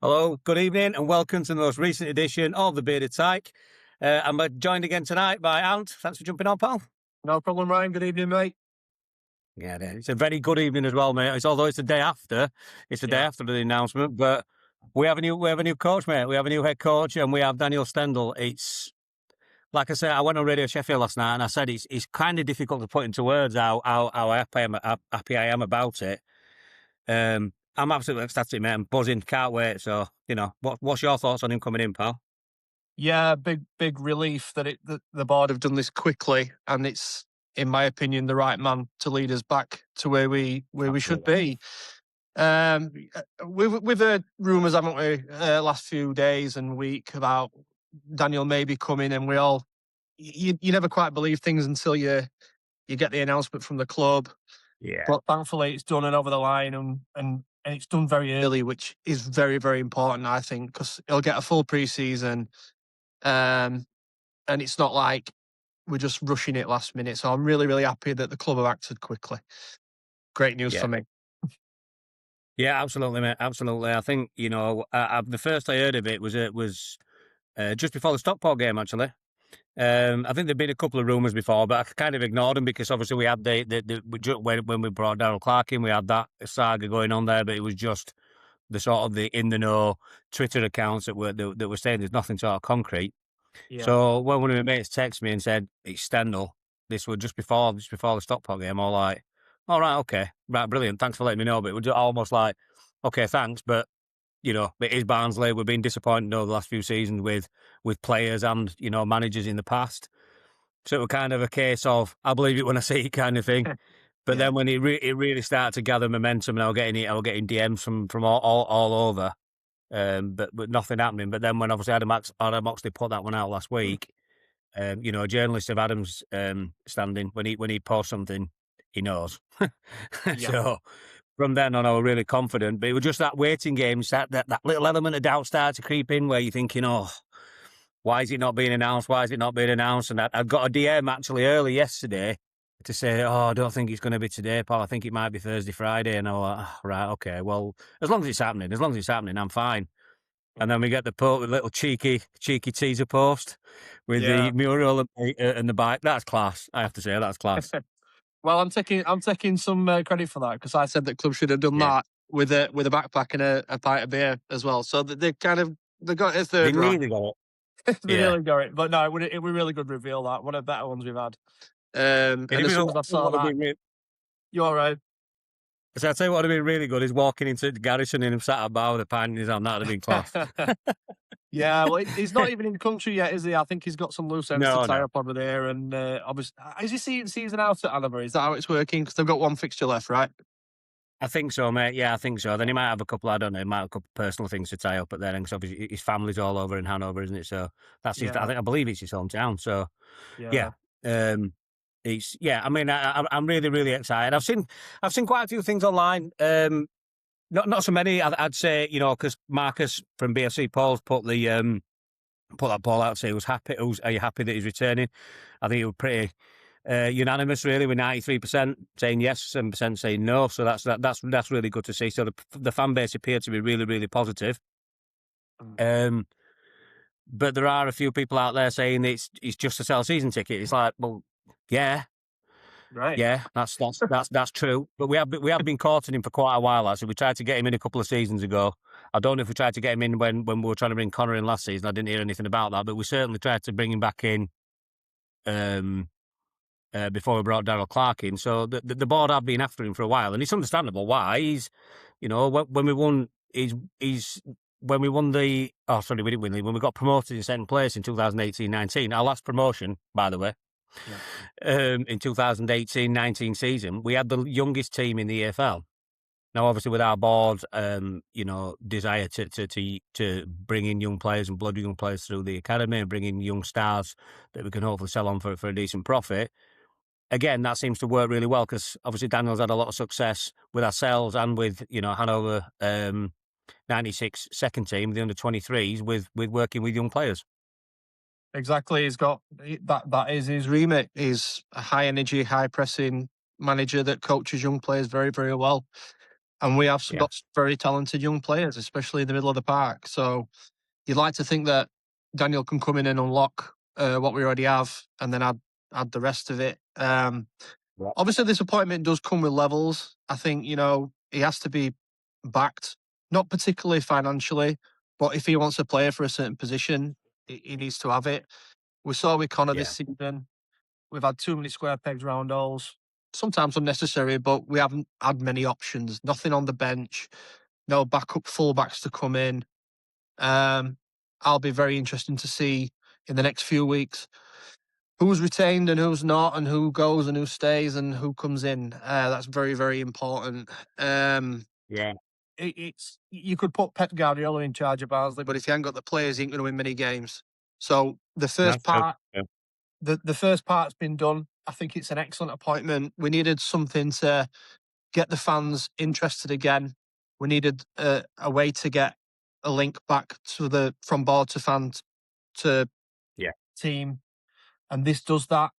Hello, good evening, and welcome to the most recent edition of the Bearded Tyke. I'm joined again tonight by Ant. Thanks for jumping on, pal. No problem, Ryan. Good evening, mate. Yeah, it's a very good evening as well, mate. Although it's the day after, it's the day after the announcement, but we have a new coach, mate. We have a new head coach, and we have Danniel Stendel. It's like I said, I went on Radio Sheffield last night, and I said it's kind of difficult to put into words how happy I am about it. I'm absolutely ecstatic, mate. I'm buzzing, can't wait. So, what's your thoughts on him coming in, pal? Yeah, big relief that the board have done this quickly, and it's, in my opinion, the right man to lead us back to where we should be. We've heard rumours, haven't we, last few days and week about Danniel maybe coming, and you never quite believe things until you get the announcement from the club. Yeah. But thankfully, it's done and over the line, and it's done very early, which is very, very important, I think, because he'll get a full pre-season, and it's not like we're just rushing it last minute. So I'm really, really happy that the club have acted quickly. Great news for me. Yeah, absolutely, mate. Absolutely. I think, the first I heard of it was just before the Stockport game, actually. I think there'd been a couple of rumours before, but I kind of ignored them because obviously we had when we brought Darryl Clark in, we had that saga going on there, but it was just the sort of the in the know Twitter accounts that were saying there's nothing sort of concrete. Yeah. So when one of my mates texted me and said it's Stendel, this was just before the Stockport game, all like, all right, okay, right, brilliant, thanks for letting me know. But it was almost like, okay, thanks, but it is Barnsley. We've been disappointed over the last few seasons with players and managers in the past. So it was kind of a case of I believe it when I see it kind of thing. But then when it really started to gather momentum, and I was getting DMs from all over, but nothing happening. But then when obviously Adam Oxley put that one out last week, a journalist of Adam's standing, when he posts something, he knows. So from then on, I was really confident. But it was just that waiting game, that little element of doubt started to creep in, where you're thinking, oh, why is it not being announced? Why is it not being announced? And I got a DM actually early yesterday to say, oh, I don't think it's going to be today, Paul. I think it might be Thursday, Friday. And I was like, oh, right, okay. Well, as long as it's happening, I'm fine. And then we get the little cheeky teaser post with the mural and the bike. That's class. I have to say, that's class. Well, I'm taking some credit for that, because I said that club should have done that with a backpack and a pint of beer as well. So they got a third. They really got it. They really got it. But no, it was really good reveal. That one of the better ones we've had. And as soon as I saw that, you're all right. So I tell you what would have been really good is walking into the Garrison and him sat at a bar with a pint in his hand. That would have been class. Yeah, well, he's not even in the country yet, is he? I think he's got some loose ends to tie up over there. And obviously, is he season out at Hanover? Is that how it's working? Because they've got one fixture left, right? I think so, mate. Yeah, I think so. Then he might have a couple, I don't know, he might have a couple of personal things to tie up, but then obviously his family's all over in Hanover, isn't it? So that's I believe it's his hometown. So I mean, I'm really, really excited. I've seen quite a few things online. Not so many, I'd say, because Marcus from BFC Paul's put that ball out to say are you happy that he's returning? I think it was pretty unanimous, really, with 93% saying yes, 7% saying no. So that's really good to see. So the fan base appeared to be really, really positive. But there are a few people out there saying it's just a sell season ticket. It's like, well, yeah. Right. Yeah, that's true. But we have been courting him for quite a while, actually. We tried to get him in a couple of seasons ago. I don't know if we tried to get him in when we were trying to bring Connor in last season. I didn't hear anything about that, but we certainly tried to bring him back in before we brought Darryl Clark in. So the board have been after him for a while, and it's understandable why. He's, when we won, when we won we didn't win. When we got promoted in second place in 2018-19, our last promotion, by the way. In 2018-19 season, we had the youngest team in the EFL. Now, obviously, with our board, desire to bring in young players and blood young players through the academy and bring in young stars that we can hopefully sell on for a decent profit. Again, that seems to work really well because obviously Daniel's had a lot of success with ourselves and with Hanover 96 second team, the under 23s, with working with young players. Exactly. He's got that is his remit. He's a high energy, high pressing manager that coaches young players very, very well. and we have Yeah. got very talented young players, especially in the middle of the park. So you'd like to think that Danniel can come in and unlock what we already have, and then add the rest of it. Yeah. Obviously, this appointment does come with levels. I think he has to be backed, not particularly financially, but if he wants to play for a certain position, he needs to have it. We saw with Connor this Yeah. season. We've had too many square pegs round holes. Sometimes unnecessary, but we haven't had many options. Nothing on the bench. No backup fullbacks to come in. I'll be very interested to see in the next few weeks who's retained and who's not, and who goes and who stays and who comes in. That's very, very important. Yeah. It's you could put Pep Guardiola in charge of Barnsley, but if you ain't got the players, you ain't going to win many games. So the first That's true. part, Yeah. the first part's been done. I think it's an excellent appointment. We needed something to get the fans interested again. We needed a way to get a link back to the from board to fans to Yeah. team, and this does that.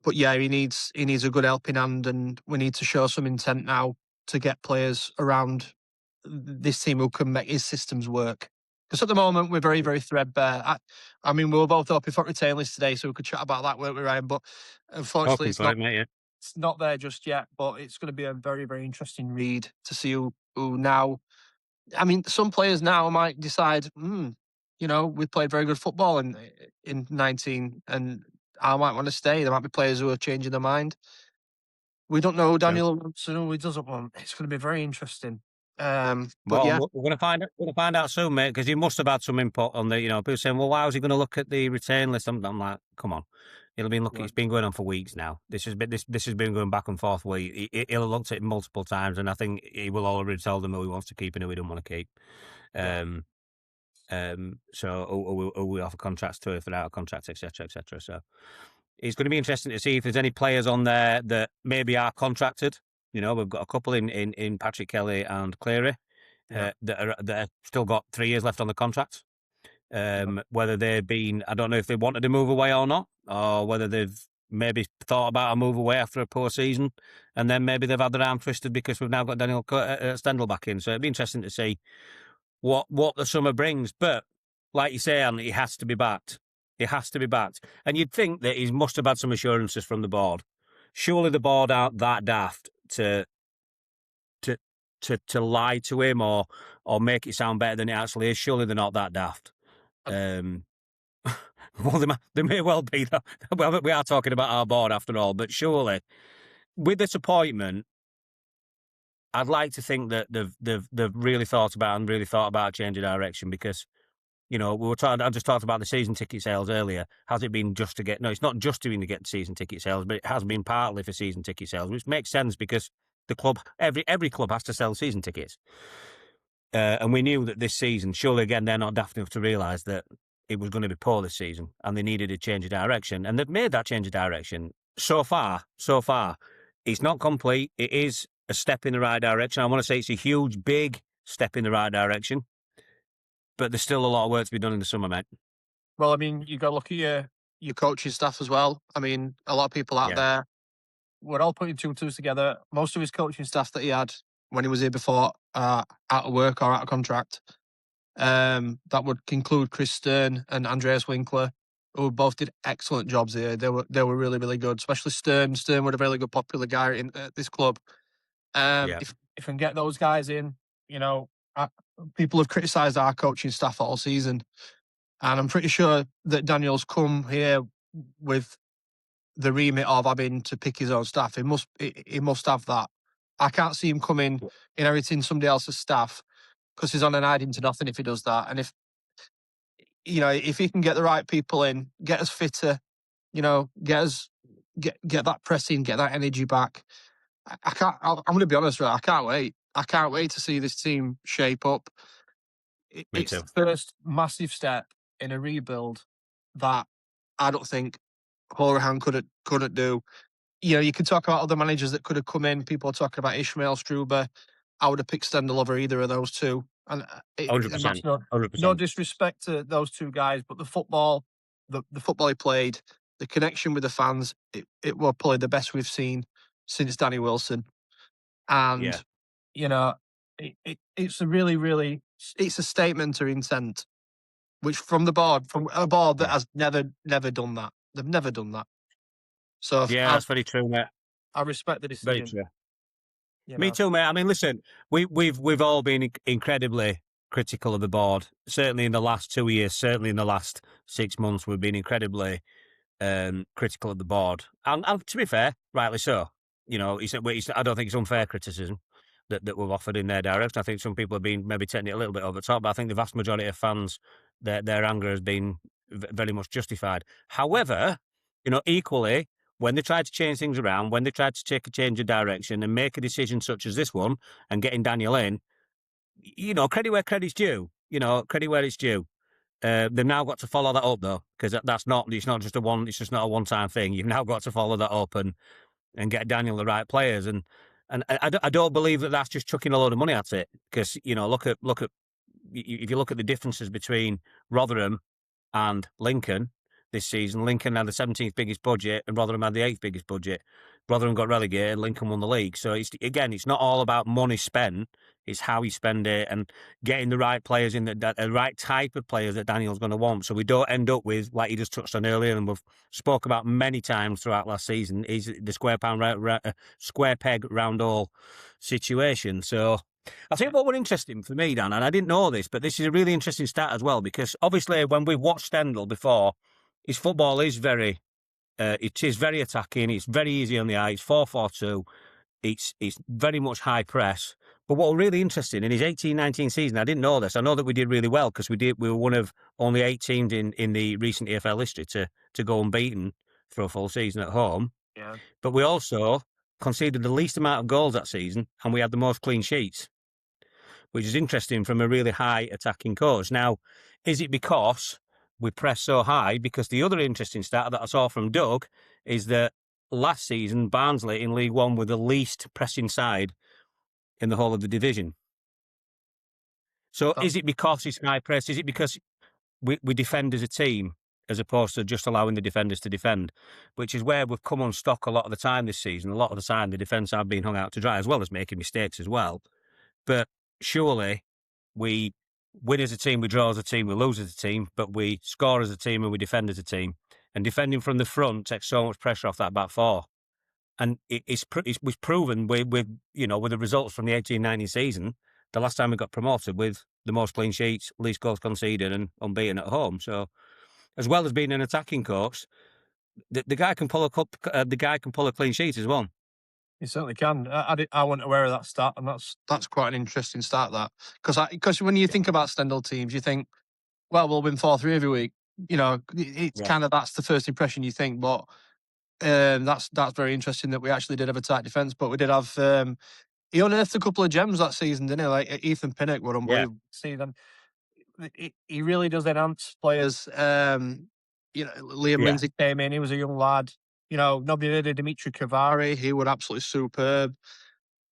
But yeah, he needs a good helping hand, and we need to show some intent now to get players around this team who can make his systems work. Because at the moment we're very, very threadbare. I mean, we were both hoping for retain list today, so we could chat about that, weren't we, Ryan? But unfortunately, Hoping for it, mate. Yeah. it's not there just yet. But it's going to be a very, very interesting read to see who now. I mean, some players now might decide, we played very good football in 19, and I might want to stay. There might be players who are changing their mind. We don't know who True. Daniel wants and who he doesn't want. It's going to be very interesting. But Well, yeah, we're going to find out. We're going to find out soon, mate, because he must have had some input on the. People saying, "Well, why was he going to look at the retain list?" I'm like, "Come on, he'll have been looking. It's been going on for weeks now. This has been going back and forth. He'll have looked at it multiple times, and I think he will already tell them who he wants to keep and who he don't want to keep. yeah. So who we offer contracts to, if they're out of contracts, etc., etc. So it's going to be interesting to see if there's any players on there that maybe are contracted. We've got a couple in Patrick Kelly and Cleary Yeah. that are still got 3 years left on the contract. Yeah. Whether they've been, I don't know if they wanted to move away or not, or whether they've maybe thought about a move away after a poor season, and then maybe they've had their arm twisted because we've now got Danniel Stendel back in. So it'd be interesting to see what the summer brings. But like you say, Andy, he has to be backed. He has to be backed. And you'd think that he must have had some assurances from the board. Surely the board aren't that daft to to lie to him or make it sound better than it actually is. Surely they're not that daft. Um, well, they may well be. Well, we are talking about our board after all, but surely with this appointment, I'd like to think that they've really thought about changing direction because I just talked about the season ticket sales earlier. Has it been just to get? No, it's not just to get season ticket sales, but it has been partly for season ticket sales, which makes sense because the club, every club has to sell season tickets. And we knew that this season, surely again, they're not daft enough to realise that it was going to be poor this season and they needed a change of direction. And they've made that change of direction. So far, it's not complete. It is a step in the right direction. I want to say it's a huge, big step in the right direction. But there's still a lot of work to be done in the summer, mate. Well, I mean, you got to look at your coaching staff as well. I mean, a lot of people out Yeah, there, we're all putting two and twos together. Most of his coaching staff that he had when he was here before are out of work or out of contract. That would include Chris Stern and Andreas Winkler, who both did excellent jobs here. They were really, really good, especially Stern. Stern was a really good, popular guy in this club. yeah, If we can get those guys in, you know, uh, people have criticised our coaching staff all season, and I'm pretty sure that Daniel's come here with the remit of having to pick his own staff. He must have that. I can't see him coming inheriting somebody else's staff because he's on an hiding to nothing if he does that. And if he can get the right people in, get us fitter, get that pressing, get that energy back. I can't. I'm going to be honest, right? I can't wait. I can't wait to see this team shape up. me It's too. the first massive step in a rebuild that I don't think Horahan couldn't do. You could talk about other managers that could have come in. People are talking about Ishmael Struber. I would have picked Stendel over either of those two. And, and that's 100%. no 100%. disrespect to those two guys, but the football he played, the connection with the fans, it was probably the best we've seen since Danny Wilson. Yeah. and you know, it's a really, really, it's a statement of intent, which from a board that Yeah. has never done that. They've never done that. So Yeah, that's very true, mate. I respect the Very decision. true. You Me know, too, mate. I mean, listen, we've all been incredibly critical of the board. Certainly in the last 2 years, certainly in the last 6 months, we've been incredibly critical of the board. And to be fair, rightly so. You know, I don't think it's unfair criticism that we've offered in their direction. I think some people have been maybe taking it a little bit over the top, but I think the vast majority of fans, their anger has been very much justified. However, you know, equally, when they tried to change things around, when they tried to take a change of direction and make a decision such as this one and getting Danniel in, you know, credit where credit's due. You know, credit where it's due. They've now got to follow that up though, because that's not. It's not just a one. It's just not a one-time thing. You've now got to follow that up and get Danniel the right players. And I don't believe that that's just chucking a load of money at it. Because you know, look at if you look at the differences between Rotherham and Lincoln this season, Lincoln had the 17th biggest budget and Rotherham had the 8th biggest budget. Rotherham got relegated, Lincoln won the league. So it's not all about money spent, it's how you spend it and getting the right players in the right type of players that Daniel's going to want. So we don't end up with, like you just touched on earlier and we've spoke about many times throughout last season, is the square peg round hole situation. So I think what were interesting for me, Dan, and I didn't know this, but this is a really interesting stat as well, because obviously when we've watched Stendel before, his football is it is very attacking. It's very easy on the eye. It's 4-4-2. It's very much high press. But what was really interesting in his 18-19 season, I didn't know this. I know that we did really well because we were one of only 8 teams in the recent EFL history to go unbeaten for a full season at home. yeah, But we also conceded the least amount of goals that season, and we had the most clean sheets, which is interesting from a really high attacking coach. Now, is it because we press so high? Because the other interesting stat that I saw from Doug is that last season, Barnsley in League One were the least pressing side in the whole of the division. So that, is it because it's high press? Is it because we defend as a team as opposed to just allowing the defenders to defend, which is where we've come unstuck a lot of the time this season. A lot of the time, the defence have been hung out to dry, as well as making mistakes as well. But surely we win as a team, we draw as a team, we lose as a team, but we score as a team and we defend as a team. And defending from the front takes so much pressure off that back four. And it was proven with the results from the 18-19 season, the last time we got promoted with the most clean sheets, least goals conceded, and unbeaten at home. So, as well as being an attacking coach, the guy can pull a clean sheet as well. you certainly can. I wasn't aware of that stat, and that's quite an interesting stat. That because when you Yeah, think about Stendel teams, you think, well, we'll win 4-3 every week. You know, it's yeah, kind of that's the first impression you think, but that's very interesting that we actually did have a tight defence, but we did have. He unearthed a couple of gems that season, didn't he? Like Ethan Pinnock were yeah, unbelievable. See them, he really does enhance players. Liam yeah, Lindsay came in; he was a young lad. You know, nobody heard of Dimitri Cavari. He was absolutely superb.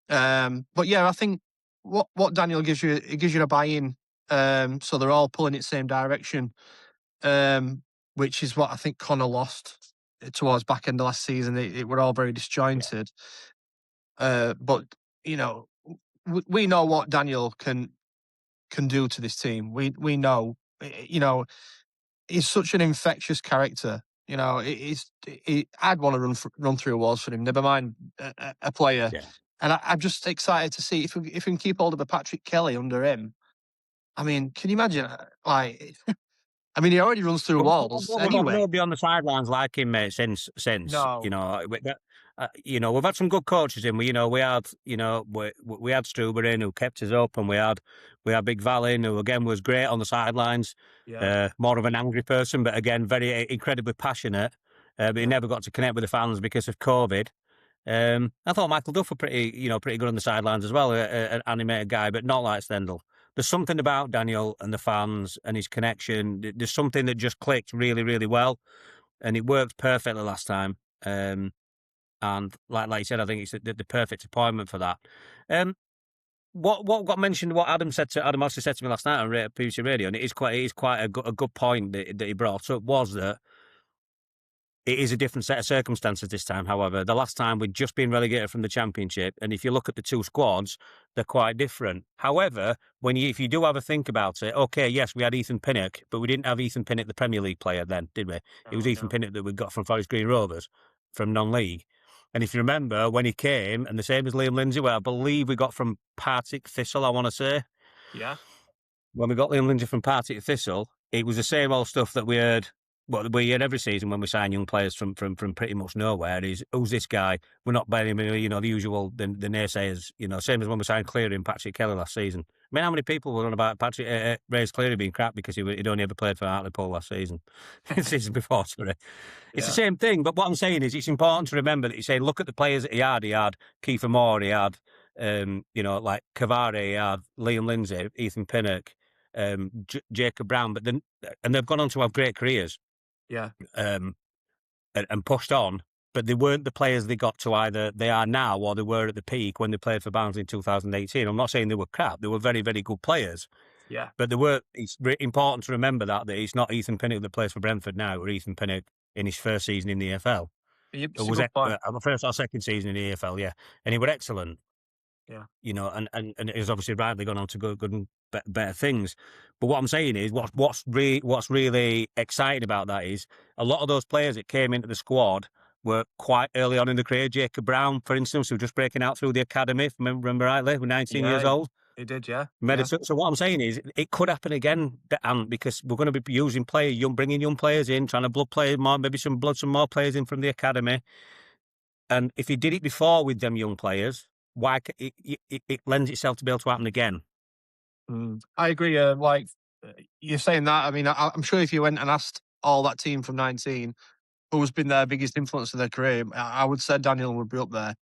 But yeah, I think what Daniel gives you, it gives you a buy-in. So they're all pulling in the same direction, which is what I think Connor lost towards back end of last season. It were all very yeah, disjointed. But you know, we know what Daniel can do to this team. We know, you know, he's such an infectious character. You know, I'd want to run through walls for him. Never mind a player. yeah. And I'm just excited to see if we can keep hold of a Patrick Kelly under him. I mean, can you imagine? Like, I mean, he already runs through walls We've had anyway. nobody on the sidelines like him, mate, since No, we've had some good coaches in. We had Struber in who kept us up, and we had Big Val in who again was great on the sidelines. yeah, More of an angry person, but again very incredibly passionate. But he yeah, never got to connect with the fans because of COVID. I thought Michael Duff were pretty good on the sidelines as well, an animated guy, but not like Stendel. There's something about Daniel and the fans and his connection. There's something that just clicked really, really well, and it worked perfectly last time. And like you said, I think it's the perfect appointment for that. Um, what got mentioned? What Adam actually said to me last night on BBC Radio, and it is quite a good point that he brought up was that It is a different set of circumstances this time, however. The last time we'd just been relegated from the Championship, and if you look at the two squads, they're quite different. However, if you do have a think about it, okay, yes, we had Ethan Pinnock, but we didn't have Ethan Pinnock, the Premier League player then, did we? It was Oh Ethan no. Pinnock that we got from Forest Green Rovers, from non-league. And if you remember, when he came, and the same as Liam Lindsay, where I believe we got from Partick Thistle, I want to say, Yeah. when we got Liam Lindsay from Partick Thistle, it was the same old stuff that we heard. What we heard every season when we sign young players from pretty much nowhere is, who's this guy? We're not buying him, the usual, the naysayers, same as when we signed Cleary and Patrick Kelly last season. I mean, how many people were on about Patrick Ray's Cleary being crap because he'd only ever played for Hartlepool last season, the season before, sorry. It's the Yeah. same thing, but what I'm saying is it's important to remember that you say, look at the players that he had. He had Kiefer Moore, he had, like Cavani, he had Liam Lindsay, Ethan Pinnock, Jacob Brown, and they've gone on to have great careers, Yeah. and pushed on, but they weren't the players they got to either they are now or they were at the peak when they played for Barnsley in 2018. I'm not saying they were crap; they were very, very good players, Yeah. but it's important to remember that it's not Ethan Pinnock that plays for Brentford now, or Ethan Pinnock in his first season in the EFL. It It's a was good point. first or second season in the EFL, yeah, and he were excellent. Yeah. And it has obviously rightly gone on to good and better things. But what I'm saying is, what's really exciting about that is a lot of those players that came into the squad were quite early on in the career. Jacob Brown, for instance, who was just breaking out through the academy, if I remember rightly, was 19 years Yeah. old. He did. Yeah. Made Yeah. it, so what I'm saying is, it could happen again, because we're going to be using bringing young players in, trying to blood players more, maybe some more players in from the academy. And if he did it before with them young players, why it lends itself to be able to happen again? I agree. You're saying that. I mean, I'm sure if you went and asked all that team from 19 who's been their biggest influence in their career, I would say Danniel would be up there.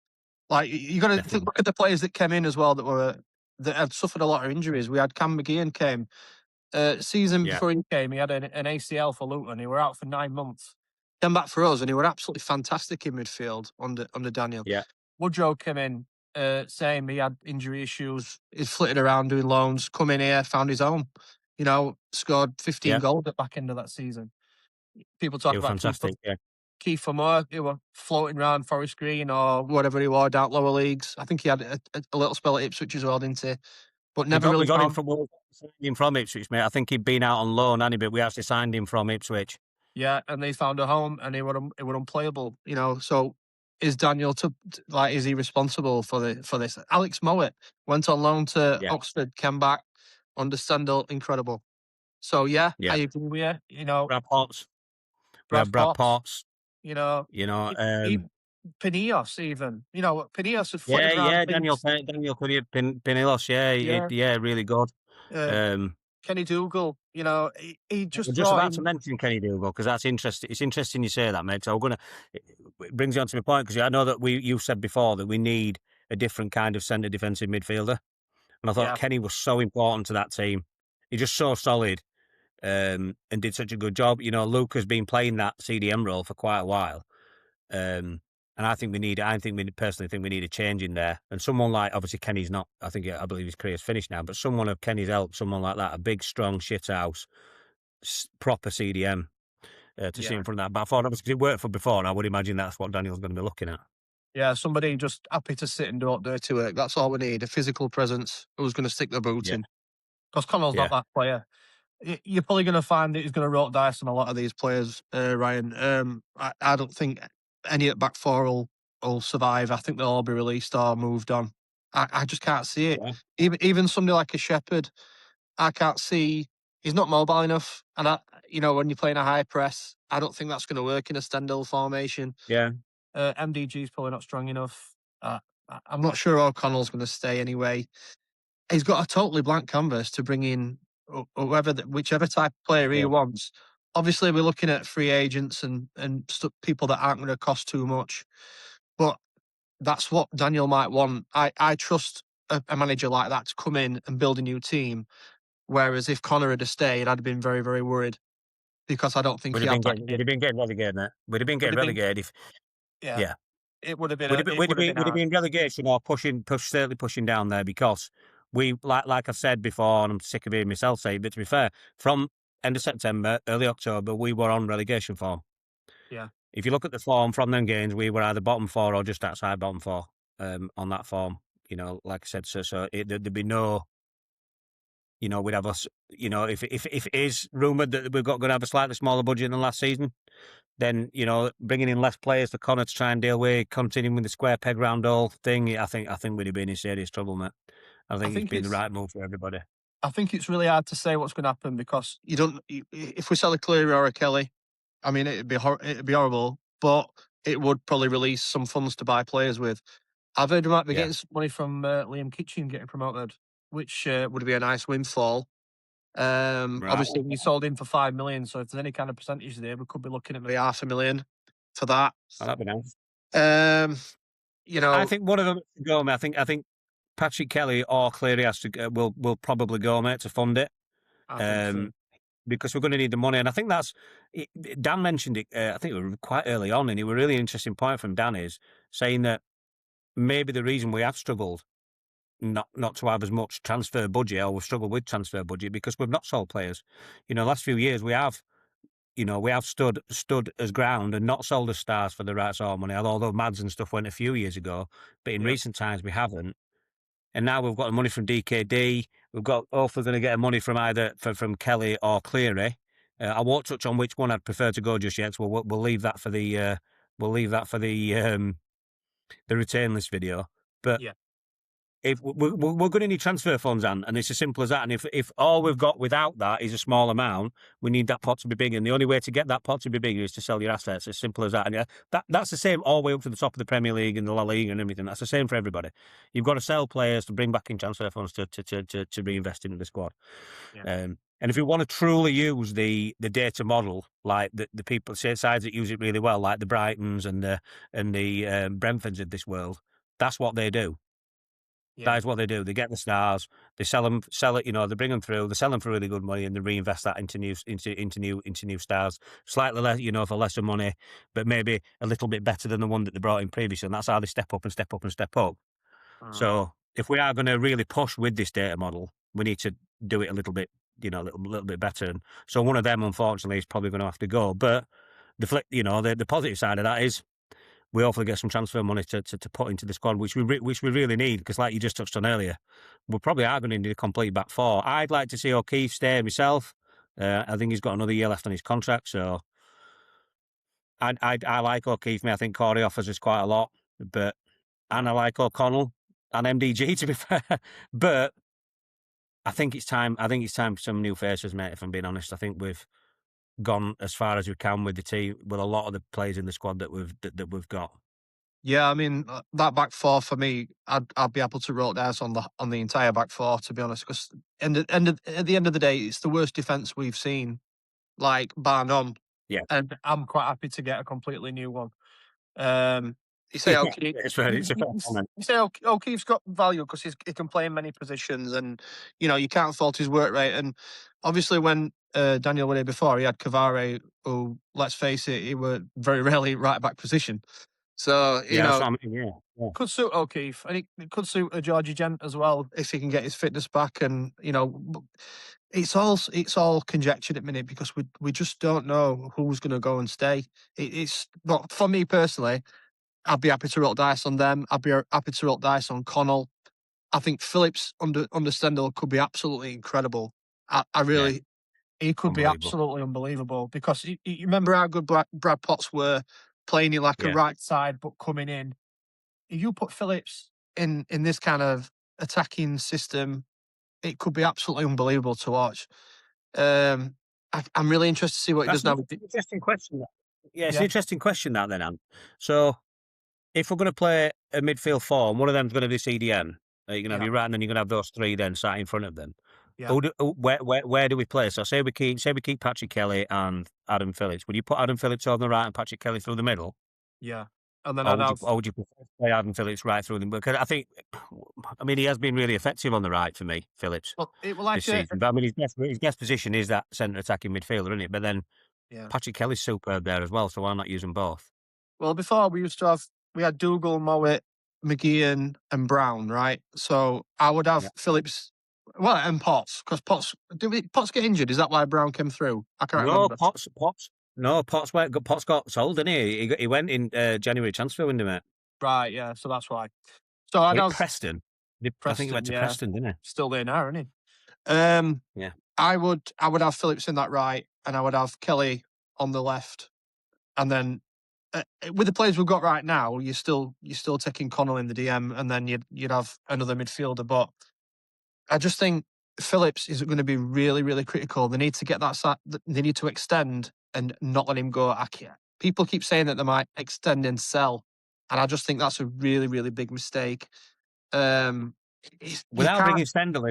Like you got to Definitely. look at the players that came in as well that had suffered a lot of injuries. We had Cam McGeehan came season Yeah, before he came. He had an ACL for Luton. He were out for 9 months. Came back for us, and he were absolutely fantastic in midfield under Daniel. yeah, Woodrow came in, same. He had injury issues. He's flitted around doing loans. Come in here, found his home. Scored 15 yeah. goals at the back end of that season. People They talk were about fantastic. Yeah, Kiefer Moore, he were floating around Forest Green or whatever he was down lower leagues. I think he had a little spell at Ipswich as well, didn't he? But we never got really we got him found. from Ipswich, mate. I think he'd been out on loan, hadn't he? But we actually signed him from Ipswich. Yeah, and they found a home, and it were unplayable. So is Daniel is he responsible for this? Alex Mowat went on loan to Yeah, Oxford, came back under Stendel, incredible. So yeah, I yeah. agree with you. Brad Potts. We Brad had Brad Potts, Potts. you know, You know, he Pinillos even. Pinillos had yeah, flitted around yeah. leagues. Daniel Pinillos. Yeah, Yeah, yeah, really good. uh, Um, Kenny Dougal, he I'm just just brought about to in. mention Kenny Dougal because that's interesting. It's interesting you say that, mate. So it brings you on to my point because I know that you said before that we need a different kind of centre defensive midfielder, and I thought Yeah, Kenny was so important to that team. He's just so solid, and did such a good job. Luke has been playing that CDM role for quite a while, and I personally think we need a change in there. And someone like, obviously Kenny's not. I believe his career's finished now, but someone of Kenny's help, someone like that, a big, strong shithouse, proper CDM. To see yeah, in front of that. But I thought, obviously, 'cause it worked for before, and I would imagine that's what Daniel's going to be looking at. yeah. Somebody just happy to sit and do dirty work. That's all we need. A physical presence who's going to stick the boot Yeah, in. Because Connell's not yeah, that player. You're probably going to find that he's going to roll dice on a lot of these players, Ryan. I don't think any at back four will survive. I think they'll all be released or moved on. I just can't see it. yeah, Even somebody like a Shepherd, I can't see. He's not mobile enough, and when you're playing a high press, I don't think that's going to work in a Stendel formation. yeah, MDG's probably not strong enough. I'm not sure O'Connell's going to stay anyway. He's got a totally blank canvas to bring in whichever type of player he yeah. wants. Obviously, we're looking at free agents and people that aren't going to cost too much, but that's what Daniel might want. I trust a manager like that to come in and build a new team. Whereas if Connor had stayed, I'd have been very, very worried because I don't think he had that in We'd him. have been getting relegated, mate. We'd have been Would getting have been, relegated if, yeah, yeah. it would have been We'd it would have been have hard. been relegation or certainly pushing down there because we, like I've said before, and I'm sick of hearing myself say, but to be fair, from end of September, early October, we were on relegation form. Yeah, if you look at the form from them games, we were either bottom four or just outside bottom four on that form. Like I said, there'd be no, we'd have us, if it is rumoured that we've got going to have a slightly smaller budget than last season, then, bringing in less players for Connor to try and deal with, continuing with the square peg round hole thing, I think we'd have been in serious trouble, mate. I I think it's think been the it's right move for everybody. I think it's really hard to say what's going to happen because you don't. If we sell a Cleary or a Kelly, I mean, it'd be horrible, but it would probably release some funds to buy players with. I've heard we might be Yeah. getting some money from Liam Kitchen getting promoted, which would be a nice windfall. Right. Obviously, we sold in for 5 million, so if there's any kind of percentage there, we could be looking at maybe 500,000 for that. Oh, that'd be nice. Um, you I know, think one of them to go, mate. I think Patrick Kelly or Cleary has to will probably go, mate, to fund it. I think so. Um, because we're going to need the money. And I think Dan mentioned it, I think it was quite early on, and it was a really interesting point from Dan is saying that maybe the reason we have struggled not to have as much transfer budget, or we've struggled with transfer budget, because we've not sold players. Last few years we have, we have stood as ground and not sold as stars for the right sort of money, although Mads and stuff went a few years ago. But in Yeah, recent times we haven't. And now we've got the money from DKD. We've got hopefully going to get money from either from Kelly or Cleary. I won't touch on which one I'd prefer to go just yet. So we'll leave that for the retain list video. But yeah, if we're going to need transfer funds, and it's as simple as that. And if all we've got without that is a small amount, we need that pot to be bigger. And the only way to get that pot to be bigger is to sell your assets. As simple as that. And that's the same all the way up to the top of the Premier League and the La Liga and everything. That's the same for everybody. You've got to sell players to bring back in transfer funds to reinvest into the squad. yeah, And if you want to truly use the data model, like the people sides that use it really well, like the Brightons and the Brentfords of this world, that's what they do. yeah, That is what they do. They get the stars, they sell it. They bring them through, they sell them for really good money, and they reinvest that into new stars, slightly less, for lesser money, but maybe a little bit better than the one that they brought in previously. And that's how they step up and step up and step up. uh, So if we are going to really push with this data model, we need to do it a little bit, a little bit better. And so one of them, unfortunately, is probably going to have to go. But the positive side of that is we hopefully get some transfer money to put into the squad, which we really need, because like you just touched on earlier, we probably are going to need a complete back four. I'd like to see O'Keefe stay myself. I think he's got another year left on his contract, so I like O'Keefe. I think Corey offers us quite a lot, and yeah. I like O'Connell and MDG, to be fair. But I think it's time. I think it's time for some new faces, mate. If I'm being honest, I think we've gone as far as we can with the team, with a lot of the players in the squad that we've got. Yeah, I mean that back four for me, I'd be able to roll dice on the entire back four, to be honest. Because at the end of the day, it's the worst defense we've seen, like bar none. Yeah, And I'm quite happy to get a completely new one. You say yeah, O'Keefe, it's a fair comment. you say O'Keefe's got value because he can play in many positions, and you can't fault his work rate. And obviously, when Danniel went here before, he had Cavare, who, let's face it, he were very rarely right back position. So Yeah, that's what I mean. Yeah, yeah, could suit O'Keefe, and it could suit a Georgie Gent as well if he can get his fitness back. And it's all conjecture at the minute because we just don't know who's going to go and stay. It's not for me personally. I'd be happy to roll dice on them. I'd be happy to roll dice on Connell. I think Phillips under Stendel could be absolutely incredible. I yeah, really, he could be unbelievable. absolutely unbelievable because you remember how good Brad Potts were playing in like a Yeah, right side but coming in. If you put Phillips in this kind of attacking system, it could be absolutely unbelievable to watch. I'm really interested to see what he that's does an now. interesting question. Yeah, it's an Yeah, interesting question that then, Ant. So if we're going to play a midfield four, and one of them's going to be CDM, you're going to have yeah, your right, and then you're going to have those three then sat in front of them. yeah, Where do we play? So say we keep Patrick Kelly and Adam Phillips. Would you put Adam Phillips on the right and Patrick Kelly through the middle? yeah. And then Or I'd would you, have or would you prefer to play Adam Phillips right through them? Because I mean, he has been really effective on the right for me, Phillips, well, it was this like season. But I mean, his best position is that centre attacking midfielder, isn't it? But then yeah. Patrick Kelly's superb there as well, so why not use them both? Well, before we had Dougal, Mowat, McGeehan, and Brown, right? So I would Yeah. have Phillips, well, and Potts, because Potts get injured? Is that why Brown came through? I can't No, remember. Potts. No, Potts got sold, didn't he? He went in January transfer window, mate. Right, yeah, so that's why. So I Wait, know Preston. I think he went Preston, to yeah, Preston, didn't still there now, isn't he? he? Yeah. I would have Phillips in that right, and I would have Kelly on the left, and then with the players we've got right now, you're still taking Connell in the DM, and then you'd have another midfielder. But I just think Phillips is going to be really really critical. They need to get that they need to extend and not let him go. People keep saying that they might extend and sell, and I just think that's a really really big mistake. Um, you Without can't bringing Stendel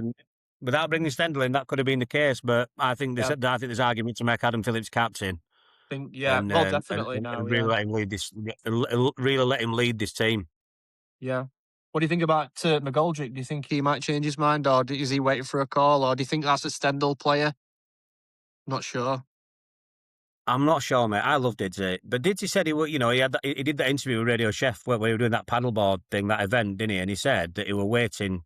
in, that could have been the case. But yeah, I think there's argument to make Adam Phillips captain think yeah, well definitely now, and yeah. really let him lead this. Really let him lead this team. Yeah. What do you think about McGoldrick? Do you think he might change his mind, or is he waiting for a call, or do you think that's a Stendel player? Not sure. I'm not sure, mate. I loved Didsy, but Didsy said he did that interview with Radio Chef where we were doing that paddleboard thing, that event, didn't he? And he said that he were waiting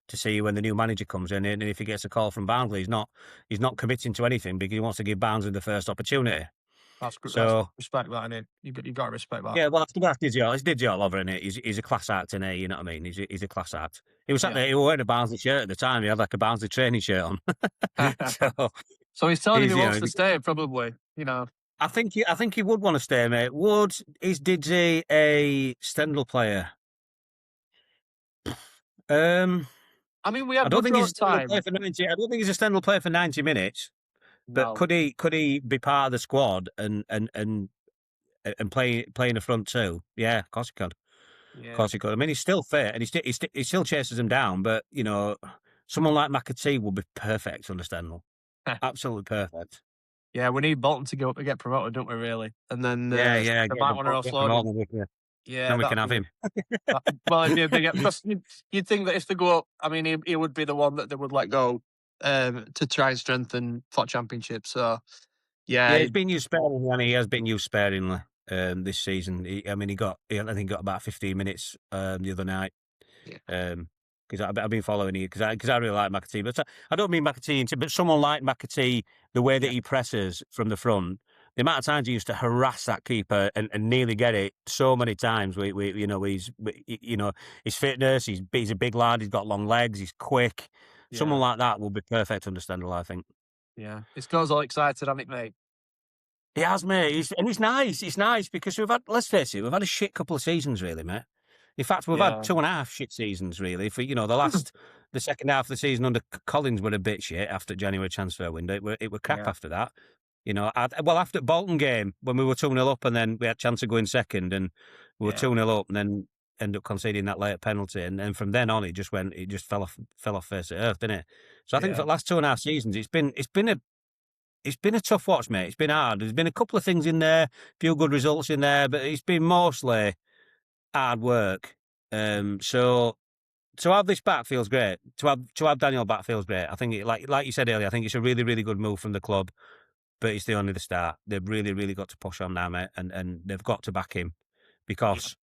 to see when the new manager comes in, and if he gets a call from Barnsley, he's not committing to anything because he wants to give Barnsley the first opportunity. That's good. That's So respect that, innit? You got to respect that. yeah, well, that's Didsy. It's Didsy all over, innit? He's a class act, innit? You know what I mean? He's a class act. He was sat Yeah. there. He was wearing a Barnsley shirt at the time. He had like a Barnsley training shirt on. So So he's telling him he he's wants to stay, probably. I think he would want to stay, mate. Is Didsy a Stendel player? Um, I mean, we I had don't good think he's a draw Stendel player time. for 90. I don't think he's a Stendel player for 90 minutes. But No. could he be part of the squad and play in the front too? Yeah, of course he could. Of Yeah. course he could. I mean, he's still fit and he still chases him down. But someone like McAtee would be perfect under Stendel. Absolutely perfect. Yeah, we need Bolton to go up and get promoted, don't we? Really? And then Yeah, yeah. they might want to Get offload him. promoted with you. Yeah, Then we that'd can have be. him. Well, it'd be a big because you'd think that if they go up, I mean, he would be the one that they would let go to try and strengthen for championship. So Yeah, yeah, he's been used sparingly, and he has been used sparingly this season. I think he got about 15 minutes the other night. yeah, Because I've been following you because I really like McAtee, but I don't mean McAtee, but someone like McAtee, the way that yeah, he presses from the front, the amount of times he used to harass that keeper and nearly get it so many times. His fitness, he's a big lad, he's got long legs, he's quick. Someone yeah, like that will be perfect under Stendel, I think. yeah. This girl's all excited, hasn't it, mate? He has, mate. And it's nice. It's nice because let's face it, we've had a shit couple of seasons, really, mate. In fact, we've had Yeah, 2.5 shit seasons, really. For the second half of the season under Collins were a bit shit after January transfer window. It were crap yeah, after that. After the Bolton game when we were 2-0 up and then we had a chance of going second and we were yeah, 2-0 up and then end up conceding that late penalty and then from then on it just fell off face of earth, didn't it? So I think for yeah, the last 2.5 seasons it's been a tough watch, mate. It's been hard. There's been a couple of things in there, a few good results in there, but it's been mostly hard work. So to have this back feels great. To have Danniel back feels great. I think, like you said earlier, I think it's a really, really good move from the club. But it's only the start. They've really, really got to push on now, mate, and they've got to back him yeah, because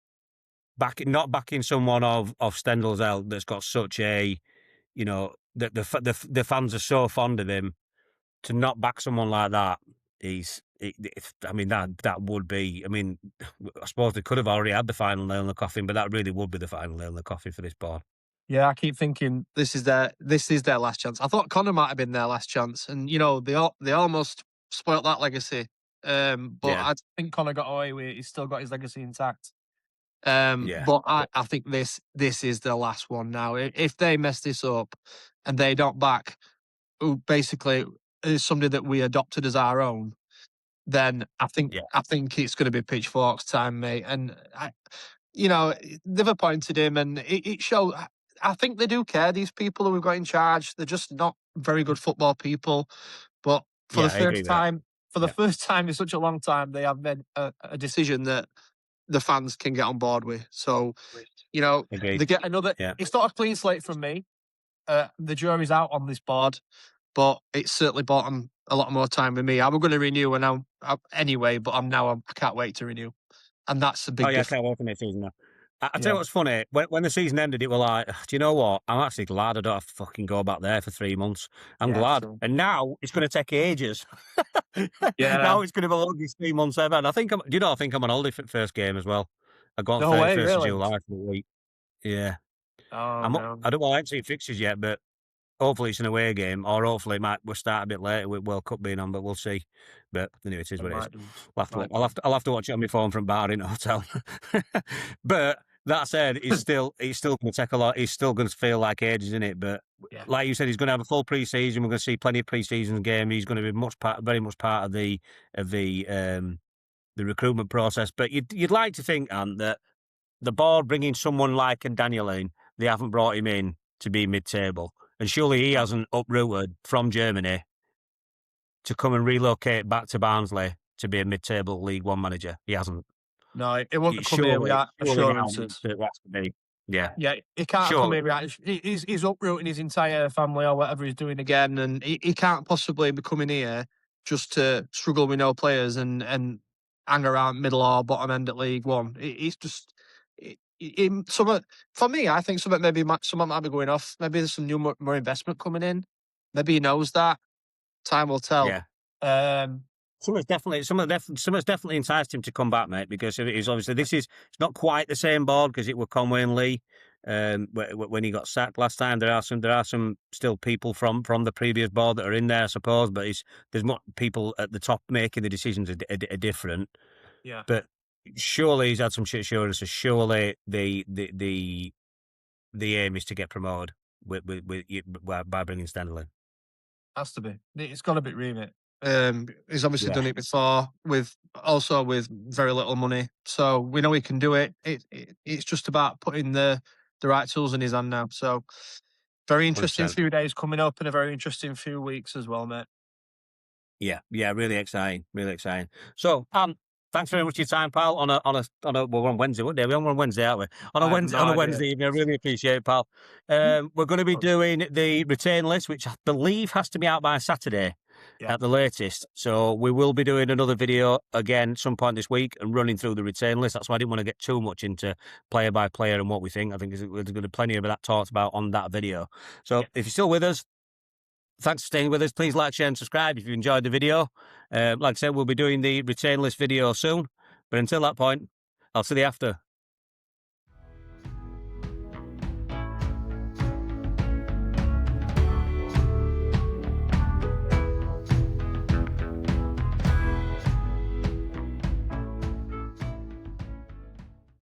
not backing someone of Stendel's L that's got such a, that the fans are so fond of him to not back someone like that, I mean, that would be. I mean, I suppose they could have already had the final nail in the coffin, but that really would be the final nail in the coffin for this board. yeah. I keep thinking this is their last chance. I thought Connor might have been their last chance, and they almost spoilt that legacy. But Yeah, I think Connor got away with it. He's still got his legacy intact. yeah, But I think this is the last one now. If they mess this up and they don't back who basically is somebody that we adopted as our own, then yeah, I think it's going to be pitchforks time, mate. And they've appointed him, and it shows. I think they do care. These people who we've got in charge, they're just not very good football people. But for the yeah. I agree first with that. time, Yeah, in such a long time, they have made a decision that the fans can get on board with. So agreed. they get another. Yeah. It's not a clean slate from me. The jury's out on this board, but it's certainly bought them a lot more time with me. I was going to renew, and anyway, but I can't wait to renew, and that's a Oh big yeah, I difference. can't wait for next season now. I tell you Yeah, what's funny. When the season ended, it was like, do you know what? I'm actually glad I don't have to fucking go back there for 3 months. I'm yeah, glad. true. And now it's going to take ages. Yeah. Now it's going to be the longest 3 months ever. And I think do you know, I think I'm on holiday for the first game as well. I go on No way, 31st of really? July for a week. Yeah. Oh, I'm, no. I don't want to see fixtures yet, but hopefully it's an away game, or hopefully we'll start a bit later with World Cup being on, but we'll see. But anyway, it is It what it is. might do. We'll have to, Might do. I'll have to watch it on my phone from bar in a hotel. But that said, he's still going to take a lot. He's still going to feel like ages in it. But Yeah. like you said, he's going to have a full pre-season. We're going to see plenty of pre-season game. He's going to be very much part of the recruitment process. But you'd like to think, Ant, that the board bringing someone like a Danniel in, they haven't brought him in to be mid-table. And surely he hasn't uprooted from Germany to come and relocate back to Barnsley to be a mid-table League One manager. He hasn't. No, it won't come here Surely, without surely now assurances. it has to be. Yeah, Yeah, he can't come surely. here without. He's uprooting his entire family or whatever he's doing again, and he can't possibly be coming here just to struggle with no players and hang around middle or bottom end at League One. It's just some for me. I think something might be going off. Maybe there's some new more investment coming in. Maybe he knows that. Time will tell. Yeah. Um, Something's definitely enticed him to come back, mate, because it is obviously it's not quite the same board because it were Conway and Lee when he got sacked last time. There are some still people from the previous board that are in there, I suppose, but there's not people at the top making the decisions are different. yeah, But surely he's had some shit assurances. Surely the aim is to get promoted by bringing Stendel in. has to be. It's got to be remit. He's obviously Yeah. done it before with very little money, so we know he can do it. It's just about putting the right tools in his hand now. So very interesting 100%. few days coming up, and a very interesting few weeks as well, mate. Yeah, really exciting, really exciting. So, thanks very much for your time, pal. We're on Wednesday. What day? We're on Wednesday, aren't we? On a I have Wednesday, no on a idea. Wednesday evening. I really appreciate it, pal. We're going to be doing the retain list, which I believe has to be out by Saturday Yeah. at the latest. So we will be doing another video again some point this week and running through the retain list. That's why I didn't want to get too much into player by player and what we think. I think there's going to be plenty of that talked about on that video. So if you're still with us, thanks for staying with us. Please like, share and subscribe if you enjoyed the video. Like I said, we'll be doing the retain list video soon. But until that point, I'll see you after.